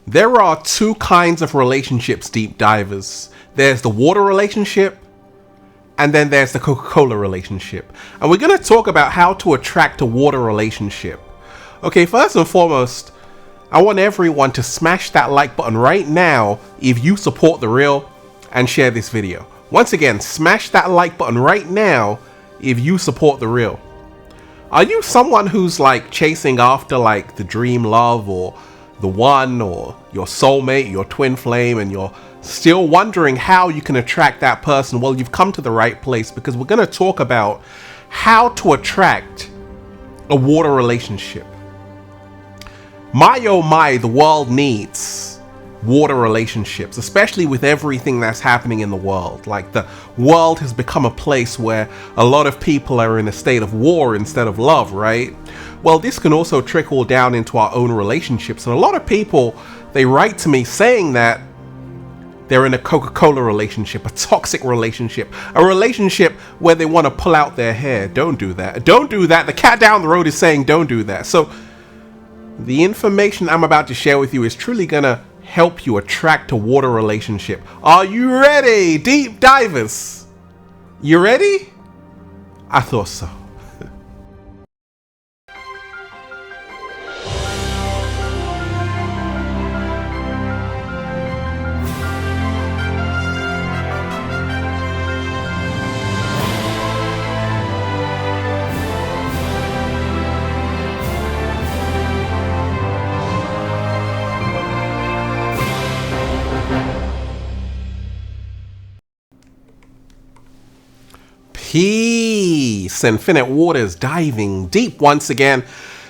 There are two kinds of relationships, deep divers. There's the water relationship, and then there's the Coca-Cola relationship. And we're going to talk about how to attract a water relationship. Okay, first and foremost, I want everyone to smash that like button right now if you support The Real, and share this video. Once again, smash that like button right now if you support The Real. Are you someone who's like chasing after like the dream love or the one or your soulmate, your twin flame, and you're still wondering how you can attract that person? Well, you've come to the right place, because we're going to talk about how to attract a water relationship. My oh my, the world needs water relationships, especially with everything that's happening in the world. Like, the world has become a place where a lot of people are in a state of war instead of love, right? Well, this can also trickle down into our own relationships. And a lot of people, they write to me saying that they're in a Coca-Cola relationship, a toxic relationship, a relationship where they want to pull out their hair. Don't do that. Don't do that. The cat down the road is saying don't do that. So the information I'm about to share with you is truly gonna help you attract a water relationship. Are you ready, deep divers? You ready? I thought so. Peace, infinite waters, diving deep once again.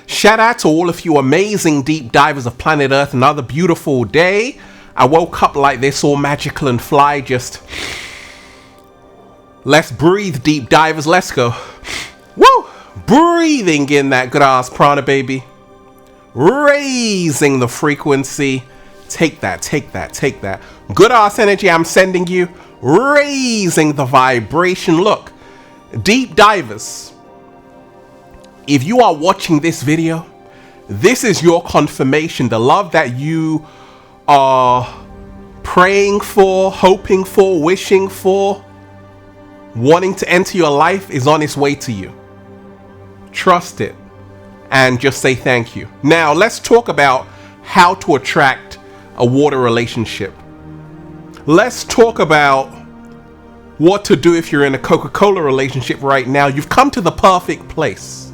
Shout out to all of you amazing deep divers of planet Earth. Another beautiful day. I woke up like this, all magical and fly. Just let's breathe, deep divers. Let's go. Woo! Breathing in that good ass prana, baby. Raising the frequency. Take that, take that, take that. Good ass energy I'm sending you. Raising the vibration. Look, deep divers, if you are watching this video, this is your confirmation. The love that you are praying for, hoping for, wishing for, wanting to enter your life is on its way to you. Trust it and just say thank you. Now let's talk about how to attract a water relationship. Let's talk about what to do if you're in a Coca-Cola relationship right now. You've come to the perfect place.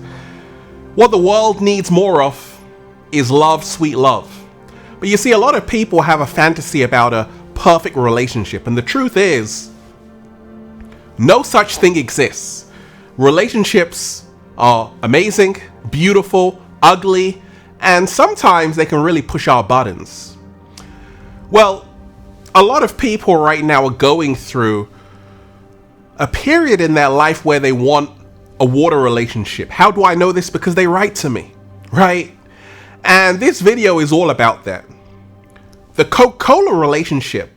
What the world needs more of is love, sweet love. But you see, a lot of people have a fantasy about a perfect relationship, and the truth is, no such thing exists. Relationships are amazing, beautiful, ugly, and sometimes they can really push our buttons. Well, a lot of people right now are going through a period in their life where they want a water relationship. How do I know this? Because they write to me, right? And this video is all about that. The Coca-Cola relationship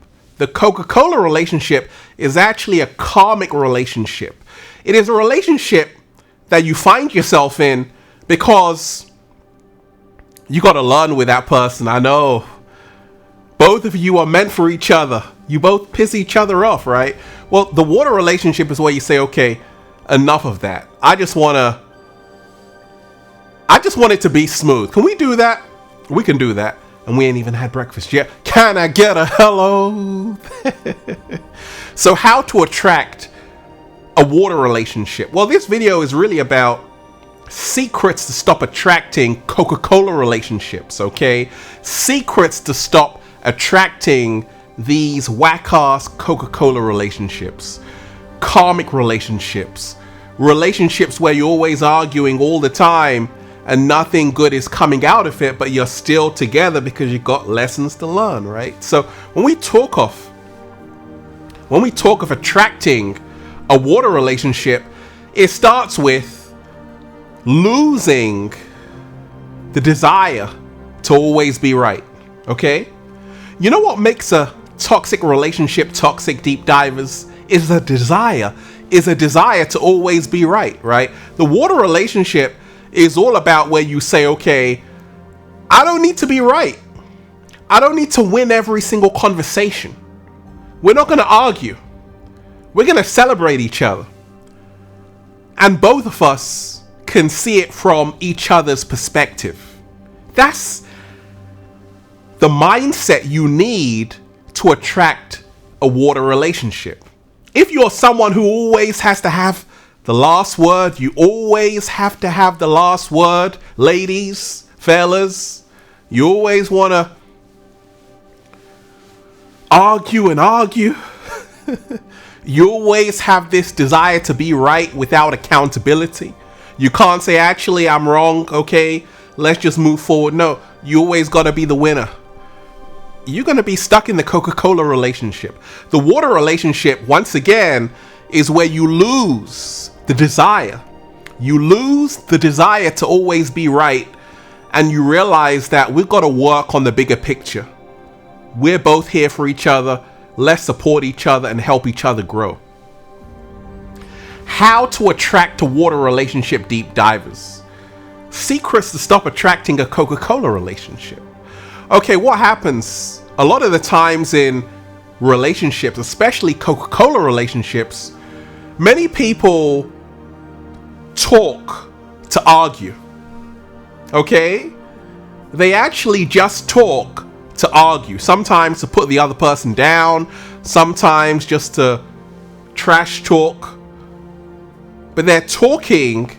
is actually a karmic relationship. It is a relationship that you find yourself in because you got to learn with that person. I know. Both of you are meant for each other. You both piss each other off, right? Well, the water relationship is where you say, okay, enough of that. I just want it to be smooth. Can we do that? We can do that. And we ain't even had breakfast yet. Can I get a hello? So how to attract a water relationship? Well, this video is really about secrets to stop attracting Coca-Cola relationships, okay? Secrets to stop attracting these whack-ass Coca-Cola relationships, karmic relationships, relationships where you're always arguing all the time and nothing good is coming out of it, but you're still together because you got lessons to learn, right? So when we talk of attracting a water relationship, it starts with losing the desire to always be right, okay? You know what makes a toxic relationship toxic, deep divers? Is a desire to always be right, right? The water relationship is all about where you say, okay, I don't need to be right. I don't need to win every single conversation. We're not going to argue. We're going to celebrate each other. And both of us can see it from each other's perspective. That's the mindset you need to attract a water relationship. If you're someone who always has to have the last word, you always have to have the last word, ladies, fellas, you always want to argue and argue. You always have this desire to be right without accountability. You can't say, actually, I'm wrong. Okay, let's just move forward. No, you always got to be the winner. You're going to be stuck in the Coca-Cola relationship. The water relationship, once again, is where you lose the desire. You lose the desire to always be right. And you realize that we've got to work on the bigger picture. We're both here for each other. Let's support each other and help each other grow. How to attract a water relationship, deep divers. Secrets to stop attracting a Coca-Cola relationship. Okay, what happens a lot of the times in relationships, especially Coca-Cola relationships, many people talk to argue. Okay? They actually just talk to argue. Sometimes to put the other person down, sometimes just to trash talk. But they're talking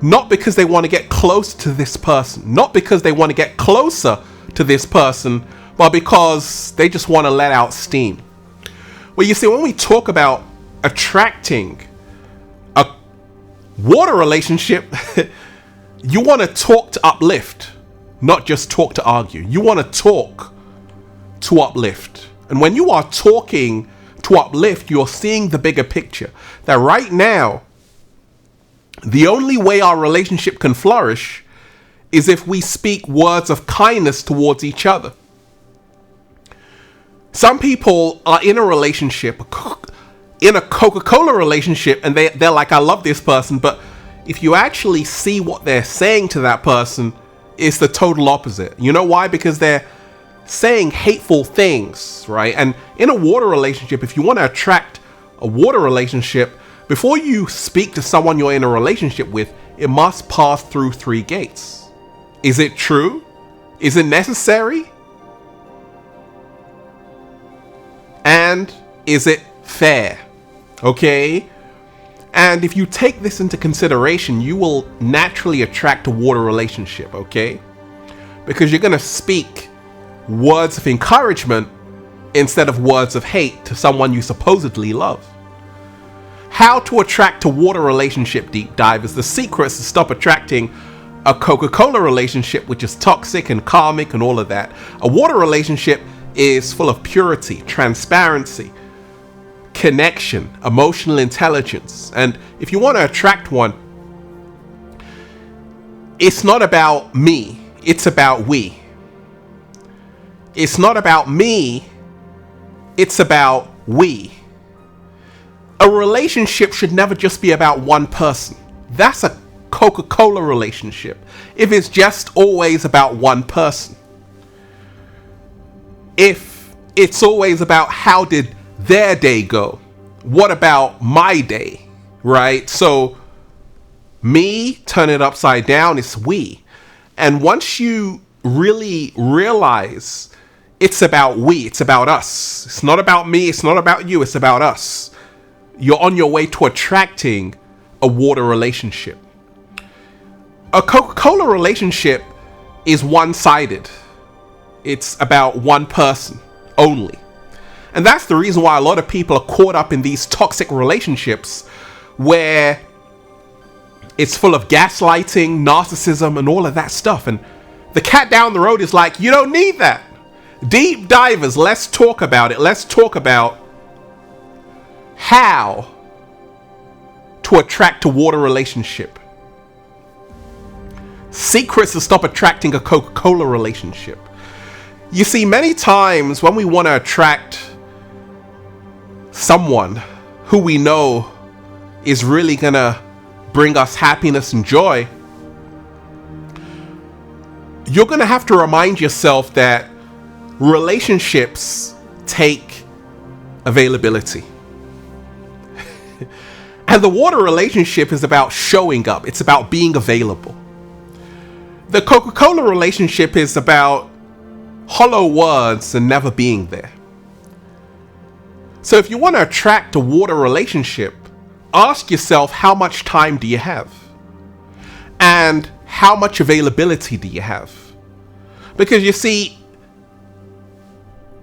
not because they want to get close to this person, not because they want to get closer to this person, but because they just want to let out steam. Well, you see, when we talk about attracting a water relationship, you want to talk to uplift, not just talk to argue. You want to talk to uplift. And when you are talking to uplift, you're seeing the bigger picture. That right now, the only way our relationship can flourish is if we speak words of kindness towards each other. Some people are in a relationship, in a Coca-Cola relationship, and they're like, I love this person, but if you actually see what they're saying to that person, it's the total opposite. You know why? Because they're saying hateful things, right? And in a water relationship, if you want to attract a water relationship, before you speak to someone you're in a relationship with, it must pass through 3 gates. Is it true? Is it necessary? And is it fair? Okay? And if you take this into consideration, you will naturally attract a water relationship, okay? Because you're going to speak words of encouragement instead of words of hate to someone you supposedly love. How to attract a water relationship, deep divers. The secrets to stop attracting a Coca-Cola relationship, which is toxic and karmic and all of that. A water relationship is full of purity, transparency, connection, emotional intelligence. And if you want to attract one, it's not about me, it's about we. It's not about me, it's about we. A relationship should never just be about one person. That's a Coca-Cola relationship. If it's just always about one person. If it's always about how did their day go, what about my day, right? So me, turn it upside down, it's we. And once you really realize it's about we, it's about us. It's not about me, it's not about you, it's about us. You're on your way to attracting a water relationship. A Coca-Cola relationship is one-sided. It's about one person only. And that's the reason why a lot of people are caught up in these toxic relationships where it's full of gaslighting, narcissism, and all of that stuff. And the cat down the road is like, you don't need that. Deep divers, let's talk about it. Let's talk about how to attract a water relationship. Secrets to stop attracting a Coca-Cola relationship. You see, many times when we want to attract someone who we know is really gonna bring us happiness and joy, you're gonna have to remind yourself that relationships take availability. And the water relationship is about showing up. It's about being available. The Coca-Cola relationship is about hollow words and never being there. So if you want to attract a water relationship, ask yourself, how much time do you have? And how much availability do you have? Because you see,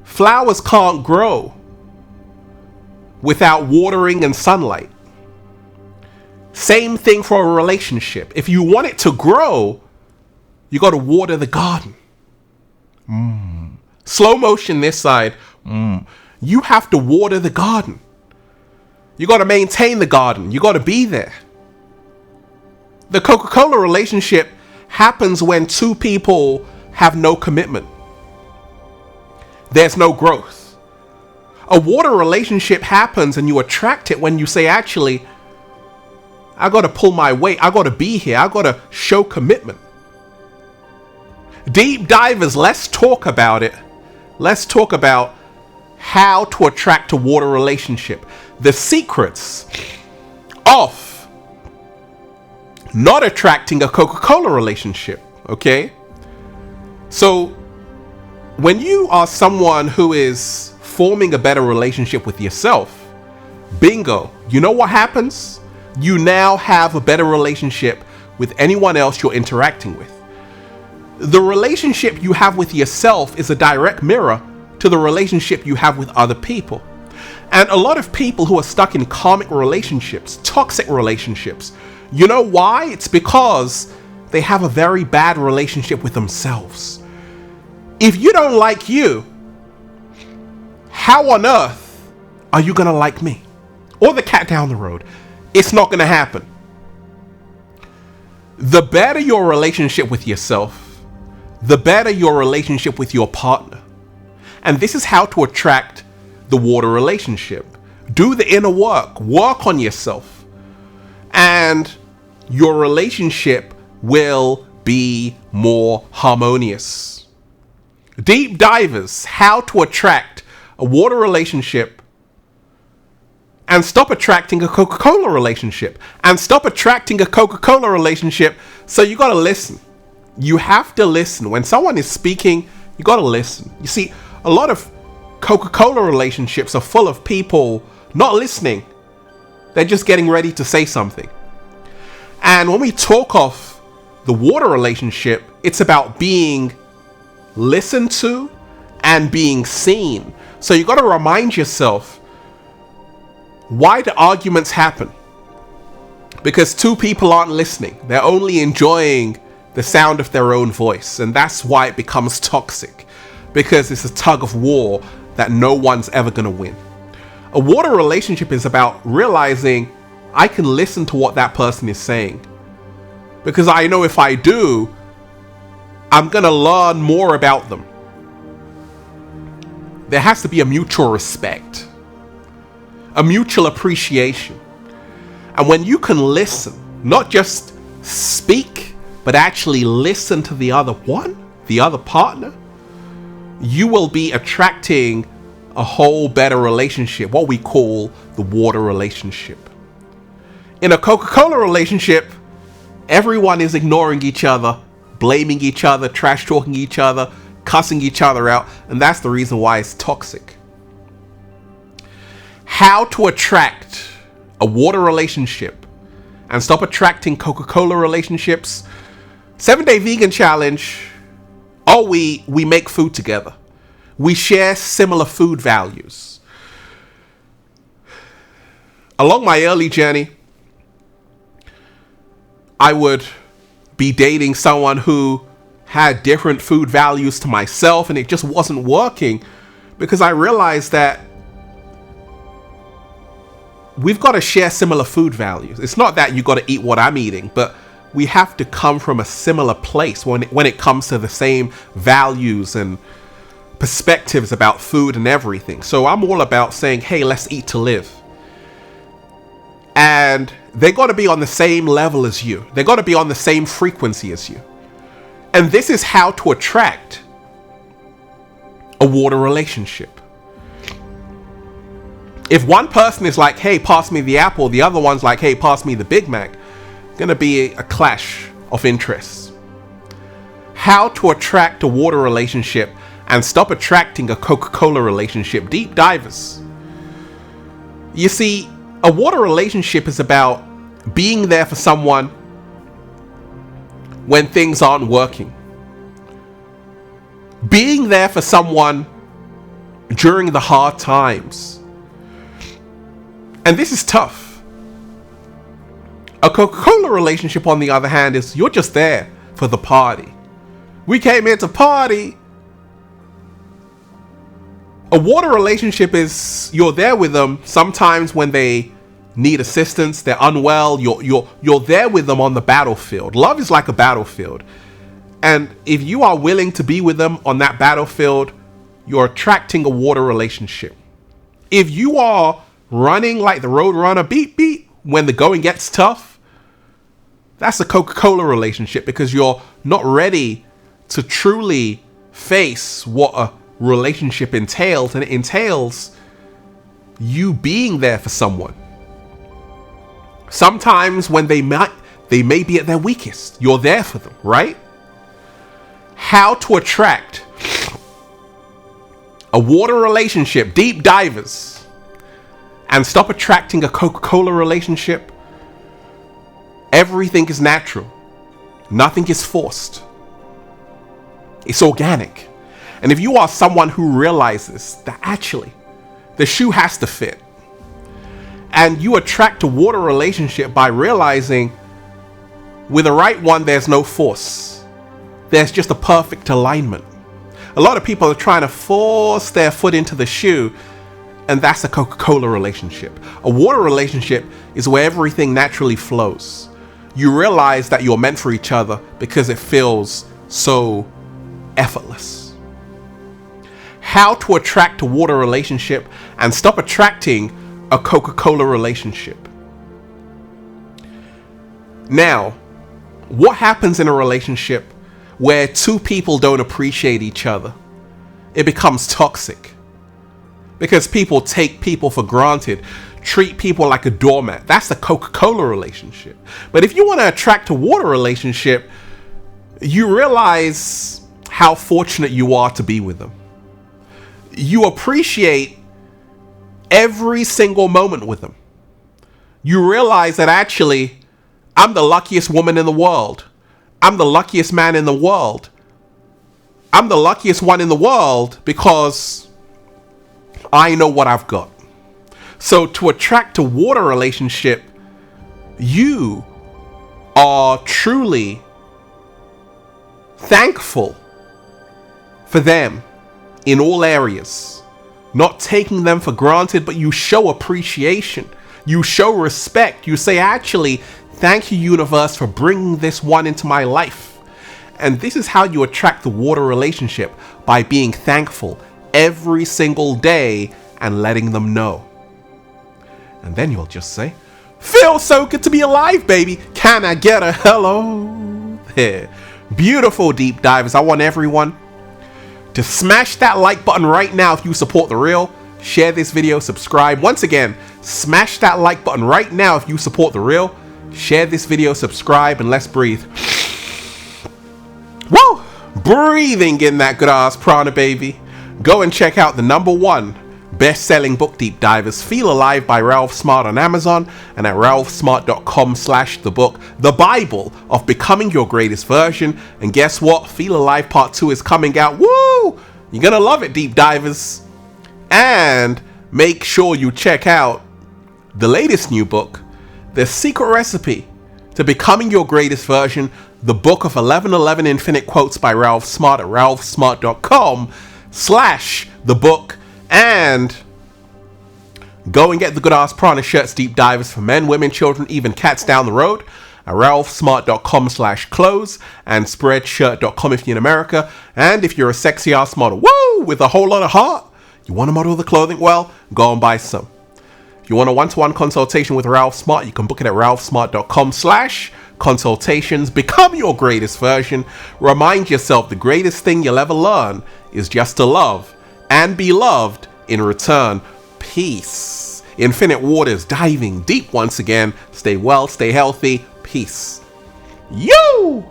flowers can't grow without watering and sunlight. Same thing for a relationship. If you want it to grow, you got to water the garden. Slow motion this side. You have to water the garden. You got to maintain the garden. You got to be there. The Coca-Cola relationship happens when two people have no commitment. There's no growth. A water relationship happens and you attract it when you say, actually, I got to pull my weight. I got to be here. I got to show commitment. Deep divers, let's talk about it. Let's talk about how to attract a water relationship. The secrets of not attracting a Coca-Cola relationship. Okay? So, when you are someone who is forming a better relationship with yourself, bingo, you know what happens? You now have a better relationship with anyone else you're interacting with. The relationship you have with yourself is a direct mirror to the relationship you have with other people. And a lot of people who are stuck in karmic relationships, toxic relationships, you know why? It's because they have a very bad relationship with themselves. If you don't like you, how on earth are you going to like me? Or the cat down the road? It's not going to happen. The better your relationship with yourself, the better your relationship with your partner. And this is how to attract the water relationship. Do the inner work. Work on yourself. And your relationship will be more harmonious. Deep divers, how to attract a water relationship and stop attracting a Coca-Cola relationship. And stop attracting a Coca-Cola relationship. So you got to listen. You have to listen. When someone is speaking, you got to listen. You see, a lot of Coca-Cola relationships are full of people not listening. They're just getting ready to say something. And when we talk of the water relationship, it's about being listened to and being seen. So you got to remind yourself, why do arguments happen? Because two people aren't listening. They're only enjoying the sound of their own voice. And that's why it becomes toxic. Because it's a tug of war that no one's ever going to win. A water relationship is about realizing I can listen to what that person is saying. Because I know if I do, I'm going to learn more about them. There has to be a mutual respect. A mutual appreciation. And when you can listen, not just speak, but actually listen to the other one, the other partner, you will be attracting a whole better relationship, what we call the water relationship. In a Coca-Cola relationship, everyone is ignoring each other, blaming each other, trash talking each other, cussing each other out, and that's the reason why it's toxic. How to attract a water relationship and stop attracting Coca-Cola relationships. 7-day vegan challenge. Oh, we make food together. We share similar food values. Along my early journey, I would be dating someone who had different food values to myself, and it just wasn't working because I realized that we've got to share similar food values. It's not that you got to eat what I'm eating, but we have to come from a similar place when it comes to the same values and perspectives about food and everything. So I'm all about saying, hey, let's eat to live. And they got to be on the same level as you. They got to be on the same frequency as you. And this is how to attract a water relationship. If one person is like, hey, pass me the apple, the other one's like, hey, pass me the Big Mac, gonna be a clash of interests. How to attract a water relationship and stop attracting a Coca-Cola relationship. Deep divers. You see, a water relationship is about being there for someone when things aren't working. Being there for someone during the hard times. And this is tough. A Coca-Cola relationship, on the other hand, is you're just there for the party. We came here to party. A water relationship is you're there with them sometimes when they need assistance, they're unwell, you're there with them on the battlefield. Love is like a battlefield. And if you are willing to be with them on that battlefield, you're attracting a water relationship. If you are running like the road runner, beep beep, when the going gets tough, that's a Coca-Cola relationship, because you're not ready to truly face what a relationship entails, and it entails you being there for someone. Sometimes when they may be at their weakest, you're there for them, right? How to attract a water relationship, deep divers, and stop attracting a Coca-Cola relationship. Everything is natural. Nothing is forced. It's organic. And if you are someone who realizes that actually the shoe has to fit, and you attract a water relationship by realizing with the right one, there's no force. There's just a perfect alignment. A lot of people are trying to force their foot into the shoe, and that's a Coca-Cola relationship. A water relationship is where everything naturally flows. You realize that you're meant for each other because it feels so effortless. How to attract a water relationship and stop attracting a Coca-Cola relationship. Now, what happens in a relationship where two people don't appreciate each other? It becomes toxic because people take people for granted, treat people like a doormat. That's a Coca-Cola relationship. But if you want to attract a water relationship, you realize how fortunate you are to be with them. You appreciate every single moment with them. You realize that actually, I'm the luckiest woman in the world. I'm the luckiest man in the world. I'm the luckiest one in the world because I know what I've got. So to attract a water relationship, you are truly thankful for them in all areas, not taking them for granted, but you show appreciation, you show respect, you say, actually, thank you, universe, for bringing this one into my life. And this is how you attract the water relationship, by being thankful every single day and letting them know. And then you'll just say, feels so good to be alive, baby. Can I get a hello there? Beautiful deep divers. I want everyone to smash that like button right now if you support The Real. Share this video, subscribe. Once again, smash that like button right now if you support The Real. Share this video, subscribe, and let's breathe. Woo! Breathing in that good ass prana, baby. Go and check out the #1 best-selling book, Deep Divers, Feel Alive by Ralph Smart on Amazon, and at ralphsmart.com/thebook, the Bible of becoming your greatest version. And guess what? Feel Alive Part 2 is coming out. Woo! You're gonna love it, Deep Divers. And make sure you check out the latest new book, The Secret Recipe to Becoming Your Greatest Version, the Book of 1111 Infinite Quotes by Ralph Smart at ralphsmart.com/thebook. And go and get the good ass prana shirts, Deep Divers, for men, women, children, even cats down the road at ralphsmart.com/clothes and spreadshirt.com if you're in America. And if you're a sexy ass model, woo, with a whole lot of heart, you want to model the clothing well, go and buy some. If you want a one-to-one consultation with Ralph Smart, you can book it at ralphsmart.com/consultations. Become your greatest version. Remind yourself the greatest thing you'll ever learn is just to love and be loved in return. Peace. Infinite waters, diving deep once again. Stay well, stay healthy. Peace. Yo!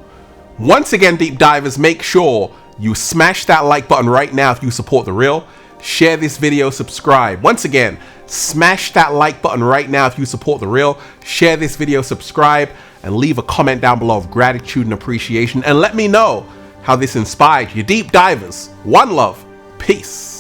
Once again, deep divers, make sure you smash that like button right now if you support the real. Share this video, subscribe. Once again, smash that like button right now if you support the real. Share this video, subscribe, and leave a comment down below of gratitude and appreciation. And let me know how this inspired you. Deep divers, one love, peace.